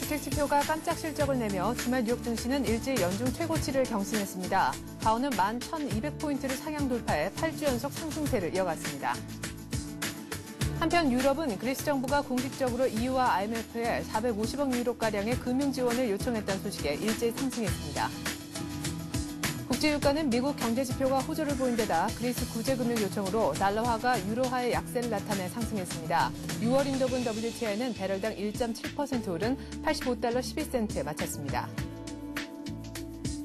주택지표가 깜짝 실적을 내며 주말 뉴욕 증시는 일주일 연중 최고치를 경신했습니다. 다우는 11,200포인트를 상향 돌파해 8주 연속 상승세를 이어갔습니다. 한편 유럽은 그리스 정부가 공식적으로 EU와 IMF에 450억 유로가량의 금융 지원을 요청했다는 소식에 일제히 상승했습니다. 국제유가는 미국 경제지표가 호조를 보인 데다 그리스 구제금융 요청으로 달러화가 유로화의 약세를 나타내 상승했습니다. 6월 인도분 WTI는 배럴당 1.7% 오른 85달러 12센트에 마쳤습니다.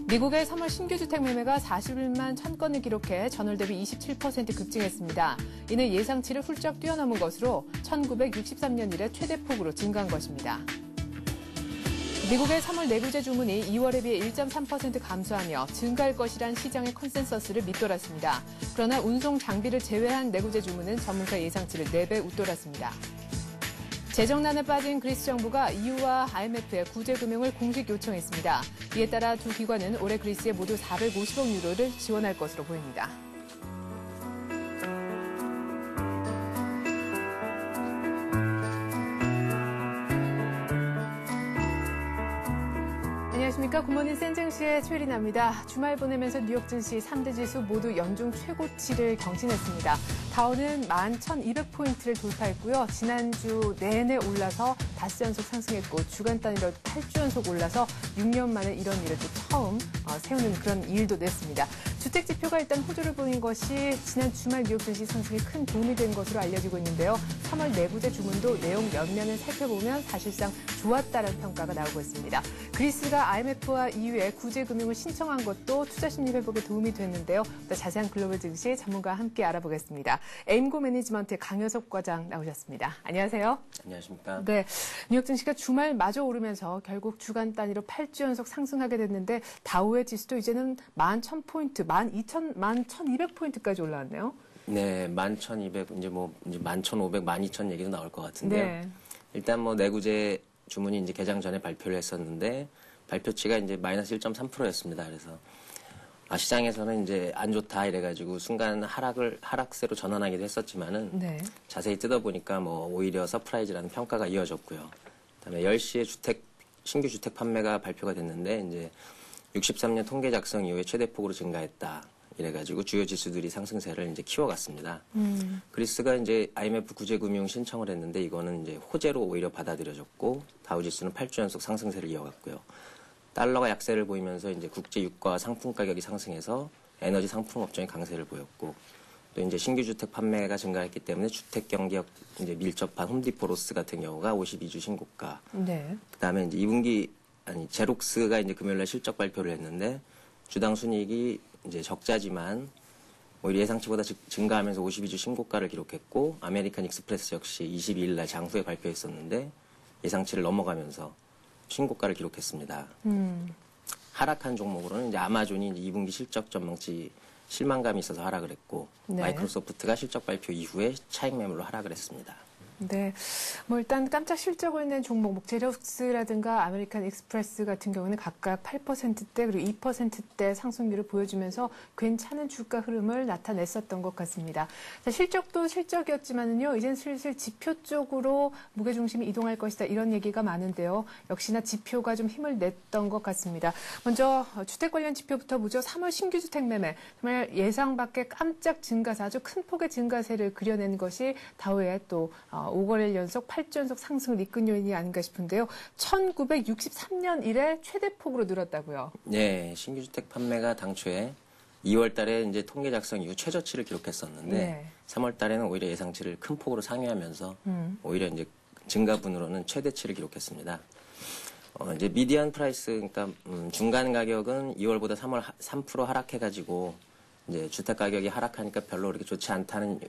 미국의 3월 신규 주택 매매가 41만 1000건을 기록해 전월 대비 27% 급증했습니다. 이는 예상치를 훌쩍 뛰어넘은 것으로 1963년 이래 최대폭으로 증가한 것입니다. 미국의 3월 내구재 주문이 2월에 비해 1.3% 감소하며 증가할 것이란 시장의 컨센서스를 밑돌았습니다. 그러나 운송 장비를 제외한 내구재 주문은 전문가 예상치를 4배 웃돌았습니다. 재정난에 빠진 그리스 정부가 EU와 IMF에 구제 금융을 공식 요청했습니다. 이에 따라 두 기관은 올해 그리스에 모두 450억 유로를 지원할 것으로 보입니다. 안녕하십니까. 굿모닝 센증시의 최리나입니다. 주말 보내면서 뉴욕 증시 3대 지수 모두 연중 최고치를 경신했습니다. 다우는 11,200포인트를 돌파했고요. 지난주 내내 올라서 닷새 연속 상승했고 주간 단위로 8주 연속 올라서 6년 만에 이런 일을 또 처음 세우는 그런 일도 냈습니다. 주택 지표가 일단 호조를 보인 것이 지난 주말 뉴욕 증시 상승에 큰 도움이 된 것으로 알려지고 있는데요. 3월 내구재 주문도 내용 몇면을 살펴보면 사실상 좋았다는 평가가 나오고 있습니다. 그리스가 IMF와 EU에 구제 금융을 신청한 것도 투자 심리 회복에 도움이 됐는데요. 더 자세한 글로벌 증시 전문가와 함께 알아보겠습니다. 에임고 매니지먼트의 강효석 과장 나오셨습니다. 안녕하세요. 안녕하십니까. 네, 뉴욕 증시가 주말 마저 오르면서 결국 주간 단위로 8주 연속 상승하게 됐는데 다우의 지수도 이제는 11,000포인트, 11,200포인트까지 올라왔네요. 네, 11,200, 이제 11,500, 12,000 얘기도 나올 것 같은데요. 네. 일단 내구재 주문이 이제 개장 전에 발표를 했었는데 발표치가 이제 마이너스 1.3%였습니다. 그래서 시장에서는 이제 안 좋다 이래가지고 순간 하락세로 전환하기도 했었지만은 네. 자세히 뜯어보니까 오히려 서프라이즈라는 평가가 이어졌고요. 그다음에 10시에 신규 주택 판매가 발표가 됐는데 이제 63년 통계 작성 이후에 최대폭으로 증가했다. 이래가지고 주요 지수들이 상승세를 이제 키워갔습니다. 그리스가 이제 IMF 구제금융 신청을 했는데 이거는 이제 호재로 오히려 받아들여졌고 다우 지수는 8주 연속 상승세를 이어갔고요. 달러가 약세를 보이면서 이제 국제 유가 상품 가격이 상승해서 에너지 상품 업종이 강세를 보였고 또 이제 신규 주택 판매가 증가했기 때문에 주택 경기역 이제 밀접한 홈디포 로스 같은 경우가 52주 신고가. 네. 그다음에 이제 2분기 제록스가 이제 금요일날 실적 발표를 했는데 주당 순이익이 이제 적자지만 오히려 예상치보다 증가하면서 52주 신고가를 기록했고 아메리칸 익스프레스 역시 22일 날 장후에 발표했었는데 예상치를 넘어가면서 신고가를 기록했습니다. 하락한 종목으로는 이제 아마존이 이제 2분기 실적 전망치 실망감이 있어서 하락을 했고 네. 마이크로소프트가 실적 발표 이후에 차익 매물로 하락을 했습니다. 네, 일단 깜짝 실적을 낸 종목, 제록스라든가 아메리칸 익스프레스 같은 경우는 각각 8%대 그리고 2%대 상승률을 보여주면서 괜찮은 주가 흐름을 나타냈었던 것 같습니다. 자, 실적도 실적이었지만은요, 이젠 슬슬 지표 쪽으로 무게중심이 이동할 것이다 이런 얘기가 많은데요. 역시나 지표가 좀 힘을 냈던 것 같습니다. 먼저 주택 관련 지표부터 보죠. 3월 신규 주택 매매 정말 예상 밖의 깜짝 증가세, 아주 큰 폭의 증가세를 그려낸 것이 다우의 또 5거래일 연속 8주 연속 상승을 이끈 요인이 아닌가 싶은데요. 1963년 이래 최대폭으로 늘었다고요. 네, 신규 주택 판매가 당초에 2월 달에 이제 통계 작성 이후 최저치를 기록했었는데 네. 3월 달에는 오히려 예상치를 큰 폭으로 상회하면서 오히려 이제 증가분으로는 최대치를 기록했습니다. 이제 미디안 프라이스, 그러니까 중간 가격은 2월보다 3월 3% 하락해가지고 이제 주택 가격이 하락하니까 별로 그렇게 좋지 않다는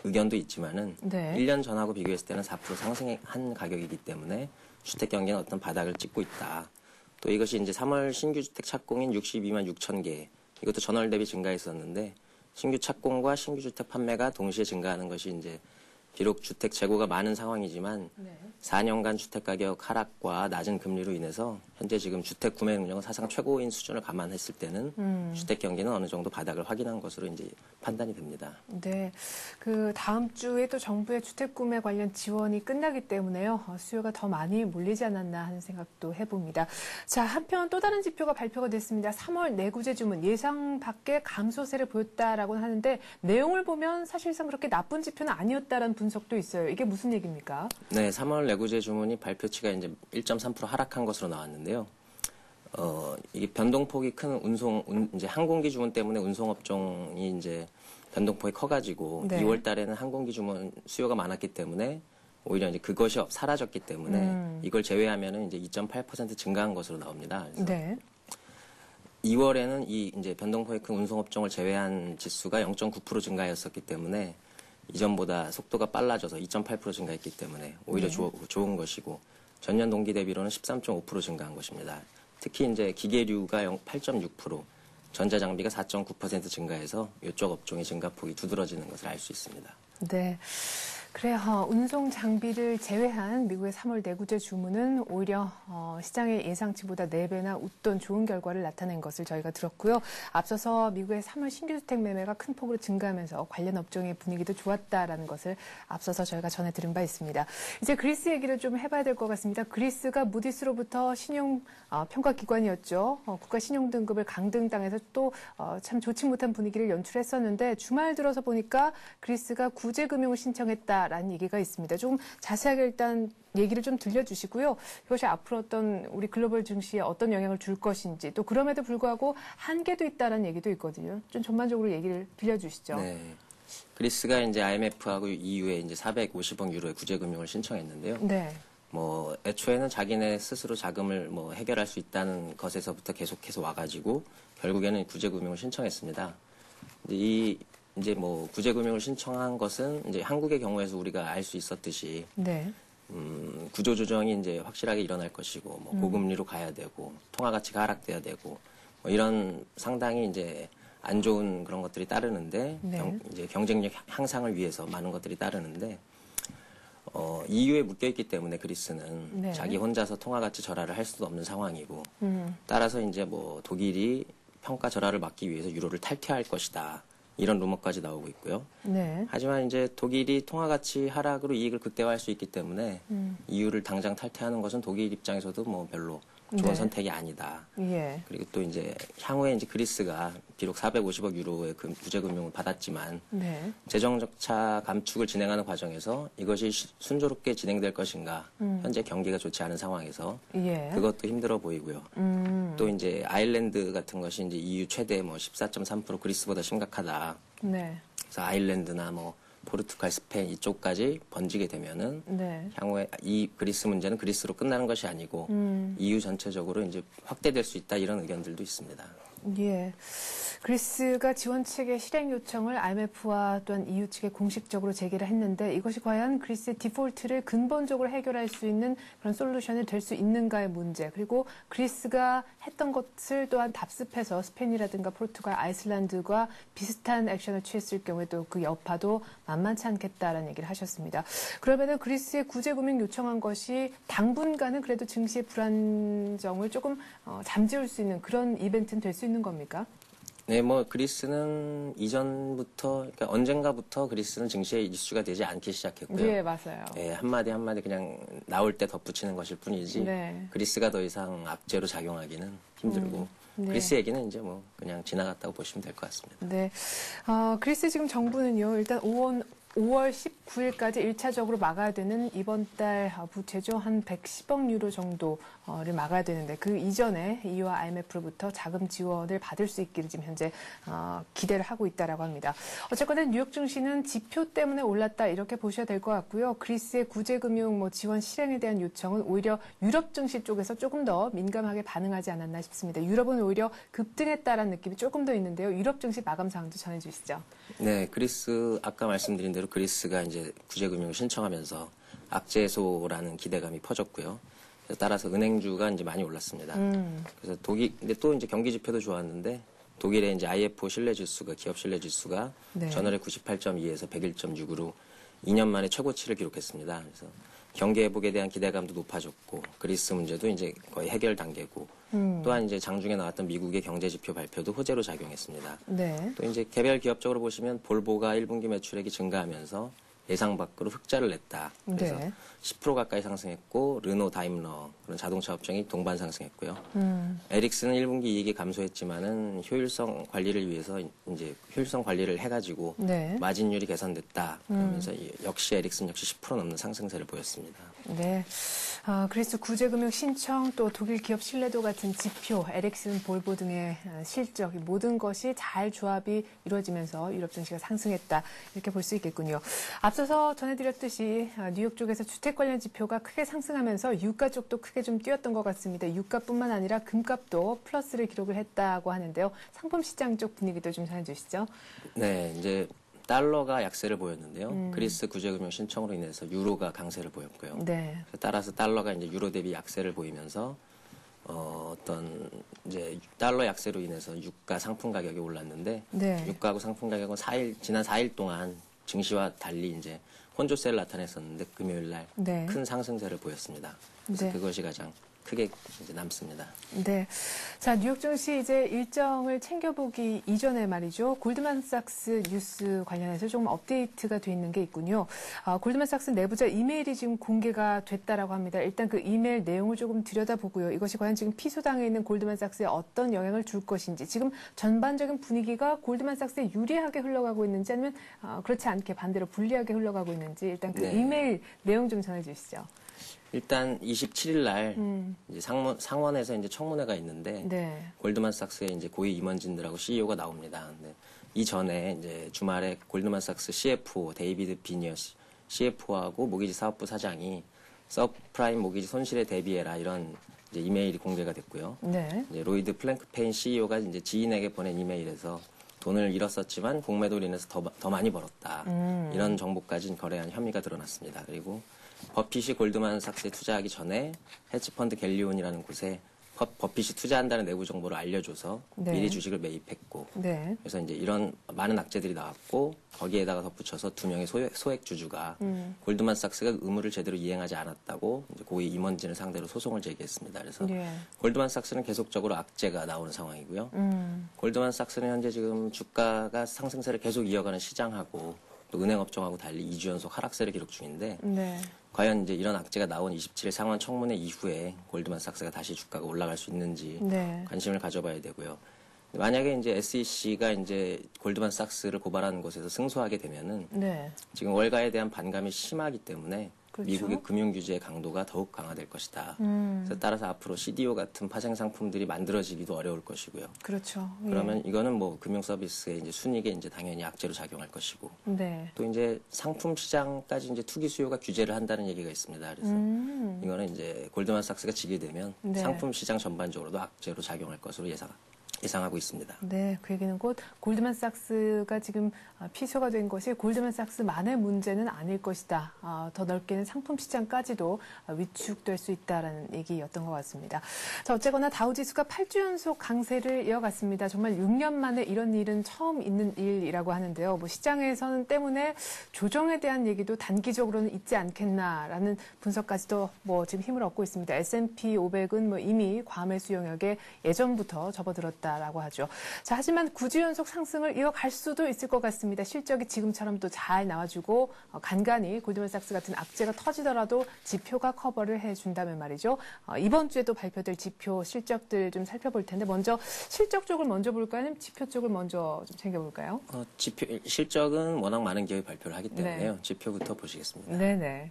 의견도 있지만은 네. 1년 전하고 비교했을 때는 4% 상승한 가격이기 때문에 주택 경기는 어떤 바닥을 찍고 있다. 또 이것이 이제 3월 신규 주택 착공인 62만 6천 개, 이것도 전월 대비 증가했었는데 신규 착공과 신규 주택 판매가 동시에 증가하는 것이 이제 비록 주택 재고가 많은 상황이지만 네. 4년간 주택가격 하락과 낮은 금리로 인해서 현재 지금 주택 구매 능력은 사상 최고인 수준을 감안했을 때는 주택 경기는 어느 정도 바닥을 확인한 것으로 이제 판단이 됩니다. 네, 그 다음 주에 또 정부의 주택 구매 관련 지원이 끝나기 때문에요. 수요가 더 많이 몰리지 않았나 하는 생각도 해봅니다. 자, 한편 또 다른 지표가 발표가 됐습니다. 3월 내구재 주문 예상 밖의 감소세를 보였다라고는 하는데 내용을 보면 사실상 그렇게 나쁜 지표는 아니었다라는 분석도 있어요. 이게 무슨 얘기입니까? 네, 3월 내구재 주문이 발표치가 이제 1.3% 하락한 것으로 나왔는데요. 이게 변동폭이 큰 이제 항공기 주문 때문에 운송업종이 이제 변동폭이 커가지고 네. 2월 달에는 항공기 주문 수요가 많았기 때문에 오히려 이제 그것이 사라졌기 때문에 이걸 제외하면은 이제 2.8% 증가한 것으로 나옵니다. 그래서 네. 2월에는 이 이제 변동폭이 큰 운송업종을 제외한 지수가 0.9% 증가했었기 때문에 이전보다 속도가 빨라져서 2.8% 증가했기 때문에 오히려 좋은 것이고 전년 동기 대비로는 13.5% 증가한 것입니다. 특히 이제 기계류가 8.6%, 전자장비가 4.9% 증가해서 이쪽 업종의 증가폭이 두드러지는 것을 알 수 있습니다. 네. 그래요. 운송 장비를 제외한 미국의 3월 내구재 주문은 오히려 시장의 예상치보다 4배나 웃돈 좋은 결과를 나타낸 것을 저희가 들었고요. 앞서서 미국의 3월 신규주택 매매가 큰 폭으로 증가하면서 관련 업종의 분위기도 좋았다라는 것을 앞서서 저희가 전해드린 바 있습니다. 이제 그리스 얘기를 좀 해봐야 될 것 같습니다. 그리스가 무디스로부터 신용 평가 기관이었죠. 국가 신용 등급을 강등당해서 또 참 좋지 못한 분위기를 연출했었는데 주말 들어서 보니까 그리스가 구제금융을 신청했다라는 얘기가 있습니다. 조금 자세하게 일단 얘기를 좀 들려주시고요. 이것이 앞으로 어떤 우리 글로벌 증시에 어떤 영향을 줄 것인지 또 그럼에도 불구하고 한계도 있다는 얘기도 있거든요. 좀 전반적으로 얘기를 들려주시죠. 네. 그리스가 이제 IMF하고 EU에 이제 450억 유로의 구제금융을 신청했는데요. 네. 뭐 애초에는 자기네 스스로 자금을 뭐 해결할 수 있다는 것에서부터 계속해서 와가지고 결국에는 구제금융을 신청했습니다. 이제 뭐 구제금융을 신청한 것은 이제 한국의 경우에서 우리가 알 수 있었듯이 네. 구조조정이 이제 확실하게 일어날 것이고 뭐 고금리로 가야 되고 통화 가치가 하락돼야 되고 뭐 이런 상당히 이제 안 좋은 그런 것들이 따르는데 네. 이제 경쟁력 향상을 위해서 많은 것들이 따르는데. EU에 묶여있기 때문에 그리스는 네. 자기 혼자서 통화가치 절하를 할 수도 없는 상황이고 따라서 이제 뭐 독일이 평가 절하를 막기 위해서 유로를 탈퇴할 것이다. 이런 루머까지 나오고 있고요. 네. 하지만 이제 독일이 통화가치 하락으로 이익을 극대화할 수 있기 때문에 EU를 당장 탈퇴하는 것은 독일 입장에서도 뭐 별로 좋은 네. 선택이 아니다. 예. 그리고 또 이제 향후에 이제 그리스가 비록 450억 유로의 구제금융을 받았지만 네. 재정 적자 감축을 진행하는 과정에서 이것이 순조롭게 진행될 것인가 현재 경기가 좋지 않은 상황에서 예. 그것도 힘들어 보이고요. 또 이제 아일랜드 같은 것이 이제 EU 최대 뭐 14.3% 그리스보다 심각하다. 네. 그래서 아일랜드나 뭐 포르투갈, 스페인 이쪽까지 번지게 되면은 네. 향후에 이 그리스 문제는 그리스로 끝나는 것이 아니고 EU 전체적으로 이제 확대될 수 있다 이런 의견들도 있습니다. 예. 그리스가 지원책의 실행 요청을 IMF와 또한 EU 측에 공식적으로 제기를 했는데 이것이 과연 그리스의 디폴트를 근본적으로 해결할 수 있는 그런 솔루션이 될 수 있는가의 문제 그리고 그리스가 했던 것을 또한 답습해서 스페인이라든가 포르투갈, 아이슬란드가 비슷한 액션을 취했을 경우에도 그 여파도 만만치 않겠다라는 얘기를 하셨습니다. 그러면은 그리스의 구제금융 요청한 것이 당분간은 그래도 증시의 불안정을 조금 잠재울 수 있는 그런 이벤트는 될 수 있는 겁니까? 네, 뭐 그리스는 이전부터 그러니까 언젠가부터 그리스는 증시의 이슈가 되지 않기 시작했고요. 예, 맞아요. 네, 한마디 한마디 그냥 나올 때 덧붙이는 것일 뿐이지 네. 그리스가 더 이상 악재로 작용하기는 힘들고 네. 그리스 얘기는 이제 뭐 그냥 지나갔다고 보시면 될 것 같습니다. 네. 그리스 지금 정부는요, 일단 5월 19일까지 1차적으로 막아야 되는 이번 달 부채죠. 한 110억 유로 정도를 막아야 되는데 그 이전에 EU와 IMF로부터 자금 지원을 받을 수 있기를 지금 현재 기대를 하고 있다라고 합니다. 어쨌거나 뉴욕 증시는 지표 때문에 올랐다 이렇게 보셔야 될 것 같고요. 그리스의 구제금융 지원 실행에 대한 요청은 오히려 유럽 증시 쪽에서 조금 더 민감하게 반응하지 않았나 싶습니다. 유럽은 오히려 급등했다라는 느낌이 조금 더 있는데요. 유럽 증시 마감 상황도 전해주시죠. 네, 그리스 아까 말씀드린 대로 그리스가 이제 구제금융을 신청하면서 악재소라는 기대감이 퍼졌고요. 그래서 따라서 은행주가 이제 많이 올랐습니다. 그래서 근데 또 이제 경기 지표도 좋았는데 독일의 이제 IFO 신뢰지수가 기업 신뢰지수가 네. 전월에 98.2에서 101.6으로 2년 만에 최고치를 기록했습니다. 그래서 경기 회복에 대한 기대감도 높아졌고 그리스 문제도 이제 거의 해결 단계고 또한 이제 장중에 나왔던 미국의 경제 지표 발표도 호재로 작용했습니다. 네. 또 이제 개별 기업적으로 보시면 볼보가 1분기 매출액이 증가하면서 예상 밖으로 흑자를 냈다. 그래서 네. 10% 가까이 상승했고 르노, 다임러 그런 자동차 업종이 동반 상승했고요. 에릭스는 1분기 이익이 감소했지만은 효율성 관리를 위해서 이제 효율성 관리를 해가지고 네. 마진율이 개선됐다. 그러면서 역시 에릭스는 역시 10% 넘는 상승세를 보였습니다. 네. 그리스 구제금융 신청 또 독일 기업 신뢰도 같은 지표, 에릭슨, 볼보 등의 실적 모든 것이 잘 조합이 이루어지면서 유럽 증시가 상승했다 이렇게 볼 수 있겠군요. 앞서서 전해드렸듯이 뉴욕 쪽에서 주택 관련 지표가 크게 상승하면서 유가 쪽도 크게 좀 뛰었던 것 같습니다. 유가뿐만 아니라 금값도 플러스를 기록을 했다고 하는데요. 상품 시장 쪽 분위기도 좀 전해주시죠. 네, 이제 달러가 약세를 보였는데요. 그리스 구제금융 신청으로 인해서 유로가 강세를 보였고요. 네. 따라서 달러가 이제 유로 대비 약세를 보이면서 어떤 이제 달러 약세로 인해서 유가 상품 가격이 올랐는데 네. 유가하고 상품 가격은 지난 4일 동안 증시와 달리 이제 혼조세를 나타냈었는데 금요일 날 네. 큰 상승세를 보였습니다. 그래서 네. 그것이 가장 크게 이제 남습니다. 네. 자, 뉴욕 증시 이제 일정을 챙겨보기 이전에 말이죠. 골드만삭스 뉴스 관련해서 조금 업데이트가 돼 있는 게 있군요. 골드만삭스 내부자 이메일이 지금 공개가 됐다라고 합니다. 일단 그 이메일 내용을 조금 들여다보고요. 이것이 과연 지금 피소당에 있는 골드만삭스에 어떤 영향을 줄 것인지, 지금 전반적인 분위기가 골드만삭스에 유리하게 흘러가고 있는지 아니면 그렇지 않게 반대로 불리하게 흘러가고 있는지 일단 그 네. 이메일 내용 좀 전해주시죠. 일단 27일 날 이제 상원에서 이제 청문회가 있는데 네. 골드만삭스의 이제 고위 임원진들하고 CEO가 나옵니다. 근데 이전에 이제 주말에 골드만삭스 CFO 데이비드 비니어 CFO하고 모기지 사업부 사장이 서프라임 모기지 손실에 대비해라 이런 이제 이메일이 공개가 됐고요. 네. 이제 로이드 플랭크페인 CEO가 이제 지인에게 보낸 이메일에서 돈을 잃었었지만 공매도로 인해서 더 많이 벌었다. 이런 정보까지 거래한 혐의가 드러났습니다. 그리고 버핏이 골드만삭스에 투자하기 전에 헤지펀드 갤리온이라는 곳에 버핏이 투자한다는 내부 정보를 알려줘서 네. 미리 주식을 매입했고 네. 그래서 이제 이런 많은 악재들이 나왔고 거기에다가 덧붙여서 두 명의 소액 주주가 골드만삭스가 의무를 제대로 이행하지 않았다고 이제 고위 임원진을 상대로 소송을 제기했습니다. 그래서 네. 골드만삭스는 계속적으로 악재가 나오는 상황이고요. 골드만삭스는 현재 지금 주가가 상승세를 계속 이어가는 시장하고 또 은행업종하고 달리 2주 연속 하락세를 기록 중인데 네. 과연 이제 이런 악재가 나온 27일 상원 청문회 이후에 골드만삭스가 다시 주가가 올라갈 수 있는지 네. 관심을 가져봐야 되고요. 만약에 이제 SEC가 이제 골드만삭스를 고발하는 곳에서 승소하게 되면은 네. 지금 월가에 대한 반감이 심하기 때문에 그렇죠. 미국의 금융 규제의 강도가 더욱 강화될 것이다. 그래서 따라서 앞으로 CDO 같은 파생 상품들이 만들어지기도 어려울 것이고요. 그렇죠. 예. 그러면 이거는 뭐 금융 서비스의 이제 순익에 이제 당연히 악재로 작용할 것이고 네. 또 이제 상품 시장까지 이제 투기 수요가 규제를 한다는 얘기가 있습니다. 그래서 이거는 이제 골드만삭스가 지게 되면 네. 상품 시장 전반적으로도 악재로 작용할 것으로 예상하고 있습니다. 네, 그 얘기는 곧 골드만삭스가 지금 피소가 된 것이 골드만삭스만의 문제는 아닐 것이다. 더 넓게는 상품 시장까지도 위축될 수 있다라는 얘기였던 것 같습니다. 자, 어쨌거나 다우지수가 8주 연속 강세를 이어갔습니다. 정말 6년 만에 이런 일은 처음 있는 일이라고 하는데요. 뭐 시장에서는 때문에 조정에 대한 얘기도 단기적으로는 있지 않겠나라는 분석까지도 뭐 지금 힘을 얻고 있습니다. S&P 500은 뭐 이미 과매수 영역에 예전부터 접어들었다. 라고 하죠. 자, 하지만 9주 연속 상승을 이어갈 수도 있을 것 같습니다. 실적이 지금처럼 또 잘 나와주고 간간히 골드만삭스 같은 악재가 터지더라도 지표가 커버를 해준다면 말이죠. 이번 주에도 발표될 지표 실적들 좀 살펴볼 텐데 먼저 실적 쪽을 먼저 볼까요? 아니면 지표 쪽을 먼저 좀 챙겨볼까요? 실적은 워낙 많은 기업이 발표를 하기 때문에요. 네. 지표부터 보시겠습니다. 네네.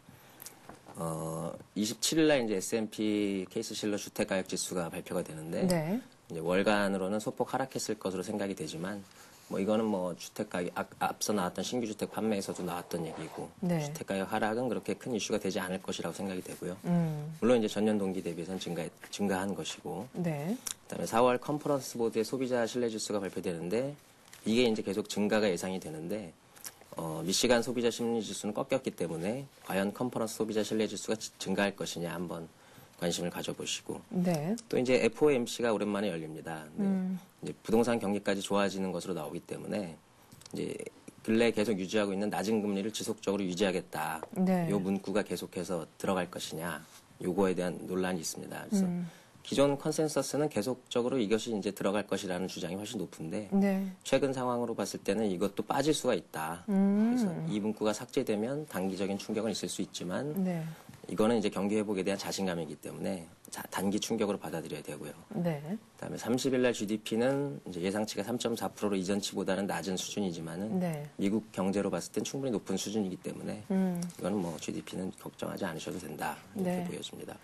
27일 날 이제 S&P 케이스실러 주택가격지수가 발표가 되는데 네. 이제 월간으로는 소폭 하락했을 것으로 생각이 되지만 뭐 이거는 뭐 주택가격 앞서 나왔던 신규 주택 판매에서도 나왔던 얘기고 네. 주택가격 하락은 그렇게 큰 이슈가 되지 않을 것이라고 생각이 되고요. 물론 이제 전년 동기 대비해서는 증가한 것이고 네. 그다음에 4월 컨퍼런스 보드의 소비자 신뢰 지수가 발표되는데 이게 이제 계속 증가가 예상이 되는데 미시간 소비자 심리 지수는 꺾였기 때문에 과연 컨퍼런스 소비자 신뢰 지수가 증가할 것이냐 한번 관심을 가져보시고 네. 또 이제 FOMC가 오랜만에 열립니다. 이제 부동산 경기까지 좋아지는 것으로 나오기 때문에 이제 근래 계속 유지하고 있는 낮은 금리를 지속적으로 유지하겠다. 네. 요 문구가 계속해서 들어갈 것이냐. 요거에 대한 논란이 있습니다. 그래서 기존 컨센서스는 계속적으로 이것이 이제 들어갈 것이라는 주장이 훨씬 높은데 네. 최근 상황으로 봤을 때는 이것도 빠질 수가 있다. 그래서 이 문구가 삭제되면 단기적인 충격은 있을 수 있지만 네. 이거는 이제 경기 회복에 대한 자신감이기 때문에 단기 충격으로 받아들여야 되고요. 네. 그다음에 30일 날 GDP는 이제 예상치가 3.4%로 이전치보다는 낮은 수준이지만은 네. 미국 경제로 봤을 땐 충분히 높은 수준이기 때문에 이거는 뭐 GDP는 걱정하지 않으셔도 된다 이렇게 네. 보여집니다.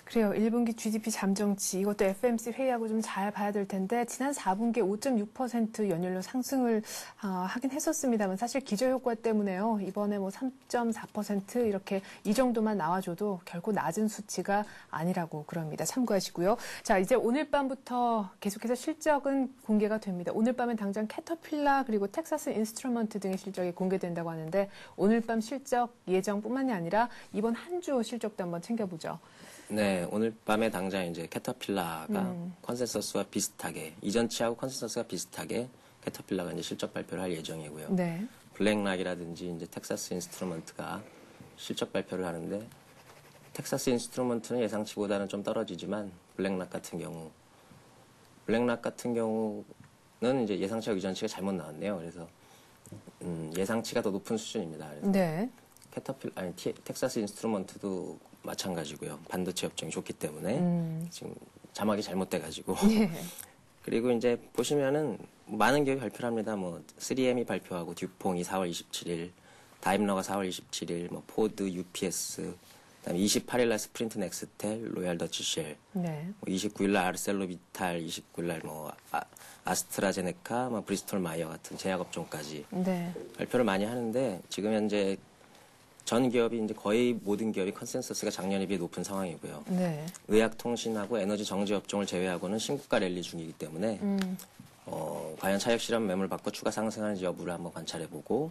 그래요. 1분기 GDP 잠정치 이것도 FMC 회의하고 좀 잘 봐야 될 텐데 지난 4분기에 5.6% 연율로 상승을 하긴 했었습니다만 사실 기저효과 때문에요. 이번에 뭐 3.4% 이렇게 이 정도만 나와줘도 결코 낮은 수치가 아니라고 그럽니다. 참고하시고요. 자, 이제 오늘 밤부터 계속해서 실적은 공개가 됩니다. 오늘 밤엔 당장 캐터필라 그리고 텍사스 인스트루먼트 등의 실적이 공개된다고 하는데 오늘 밤 실적 예정뿐만이 아니라 이번 한 주 실적도 한번 챙겨보죠. 네, 오늘 밤에 당장 이제 캐터필라가 컨센서스와 비슷하게 이전치하고 컨센서스가 비슷하게 캐터필라가 이제 실적 발표를 할 예정이고요. 네. 블랙락이라든지 이제 텍사스 인스트루먼트가 실적 발표를 하는데 텍사스 인스트루먼트는 예상치보다는 좀 떨어지지만 블랙락 같은 경우는 이제 예상치와 유전치가 잘못 나왔네요. 그래서 예상치가 더 높은 수준입니다. 그래서 네. 텍사스 인스트루먼트도 마찬가지고요. 반도체 업종이 좋기 때문에 지금 자막이 잘못돼가지고. 예. 그리고 이제 보시면은 많은 기업이 발표를 합니다. 뭐 3M이 발표하고 듀퐁이 4월 27일, 다임러가 4월 27일, 뭐 포드, UPS, 그다음에 28일 날 스프린트 넥스텔, 로얄 더치쉘, 네. 뭐 29일 날 아르셀로비탈, 29일 날 뭐 아스트라제네카, 뭐 브리스톨 마이어 같은 제약 업종까지 네. 발표를 많이 하는데 지금 현재 전 기업이 이제 거의 모든 기업이 컨센서스가 작년에 비해 높은 상황이고요. 네. 의약통신하고 에너지 정제 업종을 제외하고는 신고가 랠리 중이기 때문에 과연 차익 실험 매물 받고 추가 상승하는지 여부를 한번 관찰해보고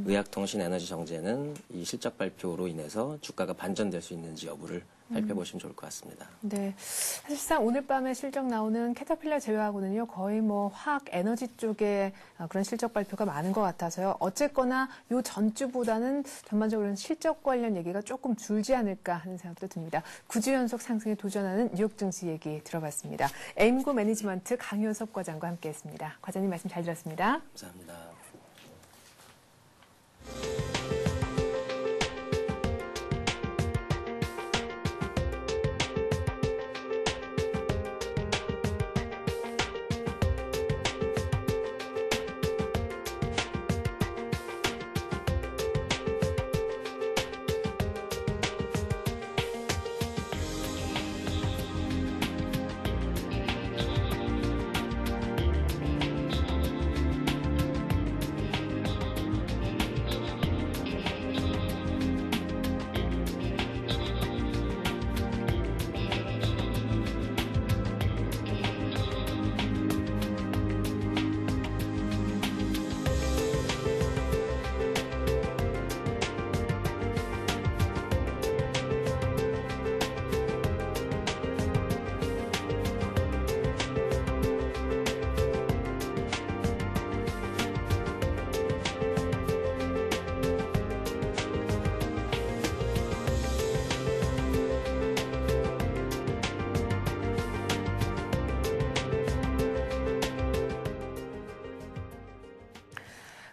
의약통신 에너지 정제는 이 실적 발표로 인해서 주가가 반전될 수 있는지 여부를 살펴보시면 좋을 것 같습니다. 네. 사실상 오늘 밤에 실적 나오는 캐터필라 제외하고는요, 거의 뭐 화학 에너지 쪽에 그런 실적 발표가 많은 것 같아서요. 어쨌거나 요 전주보다는 전반적으로는 실적 관련 얘기가 조금 줄지 않을까 하는 생각도 듭니다. 9주 연속 상승에 도전하는 뉴욕 증시 얘기 들어봤습니다. 에임고 매니지먼트 강효섭 과장과 함께했습니다. 과장님 말씀 잘 들었습니다. 감사합니다.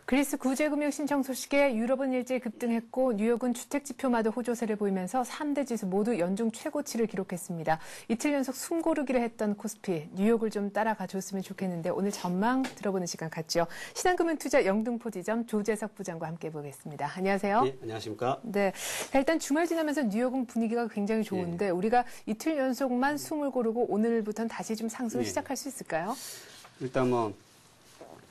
그리스 구제금융 신청 소식에 유럽은 일제히 급등했고 뉴욕은 주택지표마다 호조세를 보이면서 3대 지수 모두 연중 최고치를 기록했습니다. 이틀 연속 숨고르기를 했던 코스피, 뉴욕을 좀 따라가 줬으면 좋겠는데 오늘 전망 들어보는 시간 갖죠. 신한금융투자 영등포 지점 조재석 부장과 함께 보겠습니다. 안녕하세요. 네, 안녕하십니까. 네, 자, 일단 주말 지나면서 뉴욕은 분위기가 굉장히 좋은데 우리가 이틀 연속만 숨을 고르고 오늘부터는 다시 좀 상승을 시작할 수 있을까요? 일단 뭐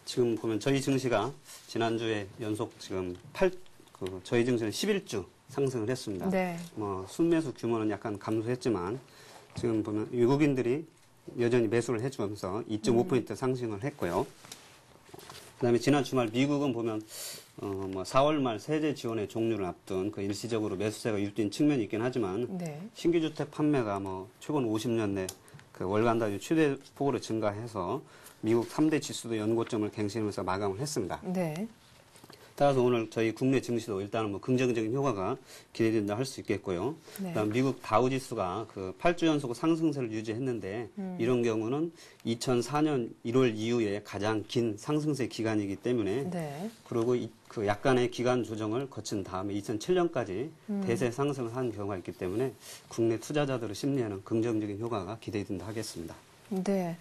지금 보면 저희 증시가 지난주에 연속 지금 저희 증시는 11주 상승을 했습니다. 네. 뭐 순매수 규모는 약간 감소했지만 지금 보면 외국인들이 여전히 매수를 해주면서 2.5% 상승을 했고요. 그다음에 지난 주말 미국은 보면 뭐 4월 말 세제 지원의 종료를 앞둔 그 일시적으로 매수세가 유입된 측면이 있긴 하지만 네. 신규 주택 판매가 뭐 최근 50년 내 그 월간 단위 최대폭으로 증가해서 미국 3대 지수도 연고점을 갱신하면서 마감을 했습니다. 네. 따라서 오늘 저희 국내 증시도 일단은 뭐 긍정적인 효과가 기대된다 할 수 있겠고요. 네. 그다음 미국 다우 지수가 그 8주 연속 상승세를 유지했는데 이런 경우는 2004년 1월 이후에 가장 긴 상승세 기간이기 때문에 네. 그리고 그 약간의 기간 조정을 거친 다음에 2007년까지 대세 상승을 한 경우가 있기 때문에 국내 투자자들의 심리에는 긍정적인 효과가 기대된다 하겠습니다. 네.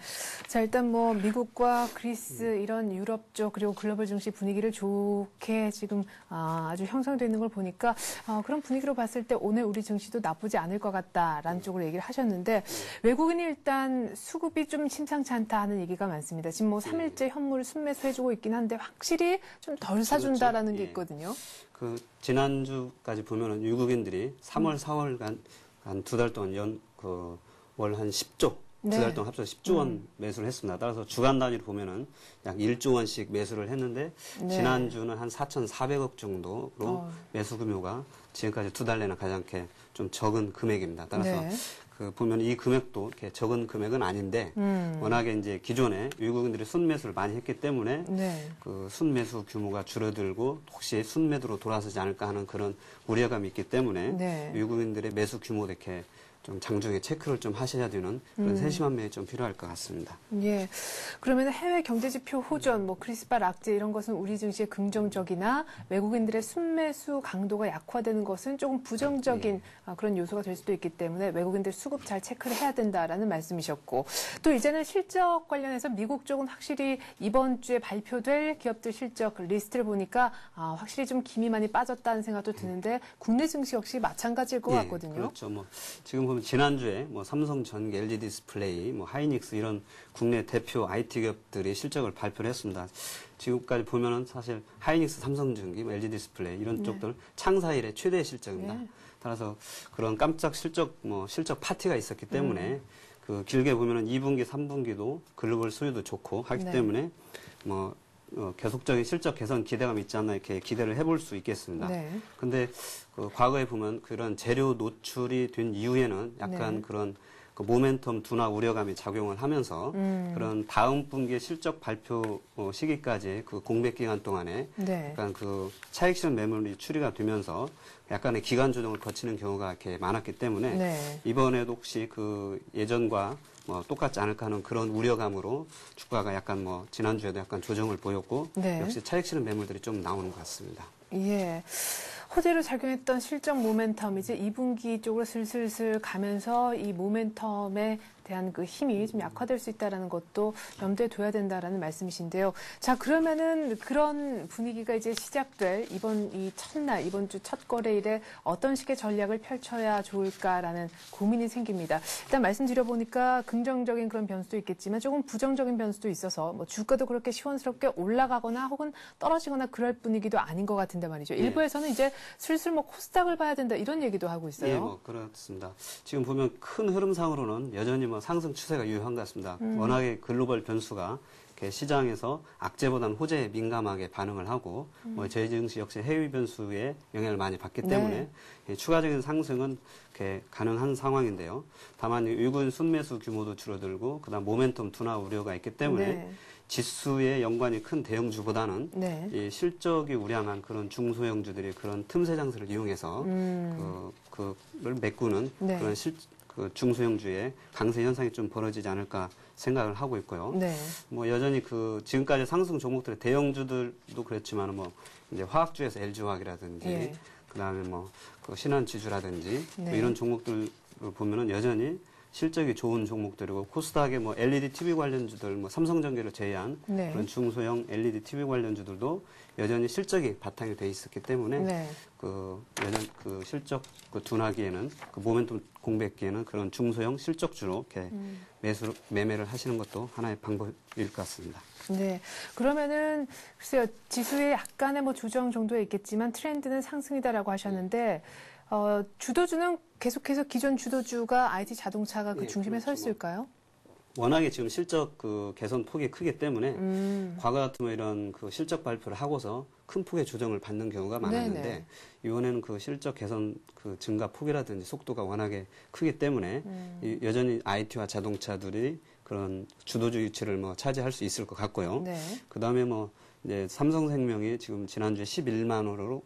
자, 일단 뭐 미국과 그리스 이런 유럽 쪽 그리고 글로벌 증시 분위기를 좋게 지금 아주 형성되어 있는 걸 보니까 그런 분위기로 봤을 때 오늘 우리 증시도 나쁘지 않을 것 같다라는 쪽으로 얘기를 하셨는데 외국인이 일단 수급이 좀 심상치 않다 하는 얘기가 많습니다. 지금 뭐 3일째 현물 순매수 해주고 있긴 한데 확실히 좀 덜 사준다라는 게 있거든요. 그 지난주까지 보면은 외국인들이 3월, 4월간 한 두 달 동안 월 한 10조 네. 두 달 동안 합쳐서 10조 원 매수를 했습니다. 따라서 주간 단위로 보면은 약 1조 원씩 매수를 했는데 네. 지난주는 한 4,400억 정도로 매수 규모가 지금까지 두 달 내내 가장 좀 적은 금액입니다. 따라서 네. 그 보면 이 금액도 이렇게 적은 금액은 아닌데 워낙에 이제 기존에 외국인들이 순매수를 많이 했기 때문에 네. 그 순매수 규모가 줄어들고 혹시 순매도로 돌아서지 않을까 하는 그런 우려감이 있기 때문에 네. 외국인들의 매수 규모도 이렇게 좀 장중에 체크를 좀 하셔야 되는 그런 세심한 면이 좀 필요할 것 같습니다. 예. 그러면 해외 경제지표 호전, 뭐 크리스파 락제 이런 것은 우리 증시에 긍정적이나 외국인들의 순매수 강도가 약화되는 것은 조금 부정적인 그런 요소가 될 수도 있기 때문에 외국인들 수급 잘 체크를 해야 된다라는 말씀이셨고 또 이제는 실적 관련해서 미국 쪽은 확실히 이번 주에 발표될 기업들 실적 리스트를 보니까 확실히 좀 김이 많이 빠졌다는 생각도 드는데 국내 증시 역시 마찬가지일 것 같거든요. 그렇죠. 뭐 지금 보면 지난주에 뭐 삼성전기, LG디스플레이, 뭐 하이닉스 이런 국내 대표 IT 기업들이 실적을 발표를 했습니다. 지금까지 보면은 사실 하이닉스, 삼성전기, 뭐 LG디스플레이 이런 쪽들 창사 이래 최대 실적입니다. 네. 따라서 그런 깜짝 실적 파티가 있었기 때문에 그 길게 보면은 2분기, 3분기도 글로벌 수요도 좋고 하기 네. 때문에 뭐 계속적인 실적 개선 기대감이 있지 않나 이렇게 기대를 해볼 수 있겠습니다. 네. 근데 그 과거에 보면 그런 재료 노출이 된 이후에는 약간 네. 그런 그 모멘텀 둔화 우려감이 작용을 하면서 그런 다음 분기 실적 발표 시기까지 그 공백 기간 동안에 네. 약간 그 차익 실현 매물이 추리가 되면서 약간의 기간 조정을 거치는 경우가 이렇게 많았기 때문에 네. 이번에도 혹시 그 예전과 뭐 똑같지 않을까 하는 그런 우려감으로 주가가 약간 뭐 지난주에도 약간 조정을 보였고 네. 역시 차익 실현 매물들이 좀 나오는 것 같습니다. 예. 호재로 작용했던 실적 모멘텀 이제 2분기 쪽으로 슬슬슬 가면서 이 모멘텀에 대한 그 힘이 좀 약화될 수 있다는 것도 염두에 둬야 된다라는 말씀이신데요. 자, 그러면은 그런 분위기가 이제 시작될 이번 주 첫 거래일에 어떤 식의 전략을 펼쳐야 좋을까라는 고민이 생깁니다. 일단 말씀드려보니까 긍정적인 그런 변수도 있겠지만 조금 부정적인 변수도 있어서 뭐 주가도 그렇게 시원스럽게 올라가거나 혹은 떨어지거나 그럴 분위기도 아닌 것 같은데 말이죠. 일부에서는 이제 슬슬 뭐 코스닥을 봐야 된다 이런 얘기도 하고 있어요. 예, 뭐 그렇습니다. 지금 보면 큰 흐름상으로는 여전히 뭐 상승 추세가 유효한 것 같습니다. 워낙에 글로벌 변수가 이렇게 시장에서 악재보다는 호재에 민감하게 반응을 하고 뭐 저희 증시 역시 해외 변수에 영향을 많이 받기 때문에 추가적인 상승은 이렇게 가능한 상황인데요. 다만 외국인 순매수 규모도 줄어들고 그다음 모멘텀 둔화 우려가 있기 때문에 지수의 연관이 큰 대형주보다는 이 실적이 우량한 그런 중소형주들이 그런 틈새 장세를 이용해서 그를 메꾸는 그런 그 중소형주의 강세 현상이 좀 벌어지지 않을까 생각을 하고 있고요. 뭐 여전히 그 지금까지 상승 종목들의 대형주들도 그렇지만 뭐 이제 화학주에서 LG화학이라든지 그다음에 뭐 그 신한지주라든지 뭐 이런 종목들을 보면은 여전히 실적이 좋은 종목들이고 코스닥의 뭐 LED TV 관련주들, 뭐 삼성전기를 제외한 그런 중소형 LED TV 관련주들도 여전히 실적이 바탕이 돼 있었기 때문에 그 여전 그 실적 그 둔화기에는 그 모멘텀 공백기에는 그런 중소형 실적주로 이렇게 매매를 하시는 것도 하나의 방법일 것 같습니다. 네. 그러면은 글쎄요. 지수에 약간의 뭐 조정 정도에 있겠지만 트렌드는 상승이다라고 하셨는데 주도주는 계속해서 기존 주도주가 IT 자동차가 그 중심에 서 있을까요? 워낙에 지금 실적 그 개선 폭이 크기 때문에 과거 같으면 이런 그 실적 발표를 하고서 큰 폭의 조정을 받는 경우가 많았는데 이번에는 그 실적 개선 그 증가 폭이라든지 속도가 워낙에 크기 때문에 여전히 IT와 자동차들이 그런 주도주 위치를 뭐 차지할 수 있을 것 같고요. 그다음에 뭐 이제 삼성생명이 지금 지난주에 11만 원으로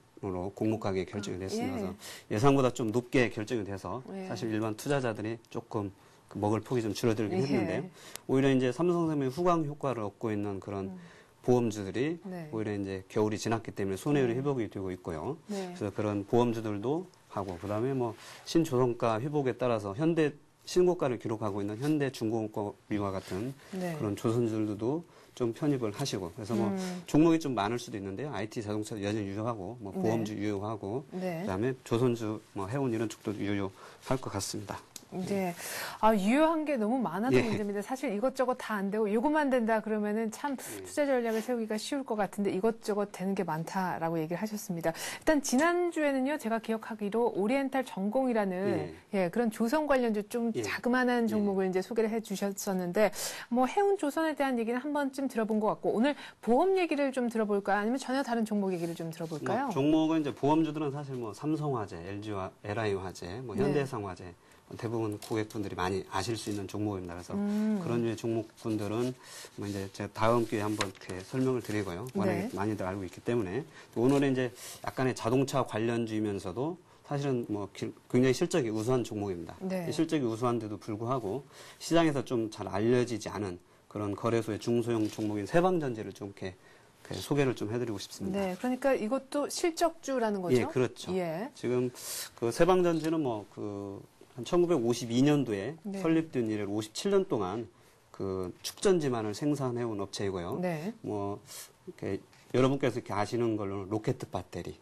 공모 가격이 결정이 됐습니다. 예. 그래서 예상보다 좀 높게 결정이 돼서 예. 사실 일반 투자자들이 조금 그 먹을 폭이 좀 줄어들긴 예. 했는데요. 오히려 이제 삼성생명이 후광 효과를 얻고 있는 그런 보험주들이 네. 오히려 이제 겨울이 지났기 때문에 손해율이 회복이 되고 있고요. 네. 그래서 그런 보험주들도 하고 그다음에 뭐 신조선가 회복에 따라서 현대 신고가를 기록하고 있는 현대중공업과 같은 네. 그런 조선주들도 좀 편입을 하시고 그래서 뭐 종목이 좀 많을 수도 있는데요. IT 자동차 여전히 유효하고 뭐 보험주 유효하고 네. 그다음에 조선주 뭐 해운 이런 쪽도 유효할 것 같습니다. 네. 아, 유효한 게 너무 많아서 예. 문제입니다. 사실 이것저것 다 안 되고 이것만 된다 그러면은 참 투자 전략을 세우기가 쉬울 것 같은데 이것저것 되는 게 많다라고 얘기를 하셨습니다. 일단 지난주에는요, 제가 기억하기로 오리엔탈 전공이라는 예, 그런 조선 관련주 좀 예. 자그마한 종목을 이제 소개를 해 주셨었는데 뭐 해운 조선에 대한 얘기는 한 번쯤 들어본 것 같고 오늘 보험 얘기를 좀 들어볼까요? 아니면 전혀 다른 종목 얘기를 좀 들어볼까요? 뭐 종목은 이제 보험주들은 사실 뭐 삼성화재, LG화재, 뭐 네. 현대해상화재 대부분 고객분들이 많이 아실 수 있는 종목입니다. 그래서 그런 류의 종목분들은 뭐 이제 제가 다음 기회에 한번 이렇게 설명을 드리고요. 워낙에 네. 많이들 알고 있기 때문에 오늘은 이제 약간의 자동차 관련주이면서도 사실은 뭐 굉장히 실적이 우수한 종목입니다. 네. 실적이 우수한데도 불구하고 시장에서 좀 잘 알려지지 않은 그런 거래소의 중소형 종목인 세방전지를 좀 이렇게 소개를 좀 해드리고 싶습니다. 네, 그러니까 이것도 실적주라는 거죠? 예, 그렇죠. 예. 지금 그 세방전지는 뭐 한 1952년도에 네. 설립된 이래 57년 동안 그 축전지만을 생산해온 업체이고요. 네. 뭐 이렇게 여러분께서 이렇게 아시는 걸로 로켓 배터리,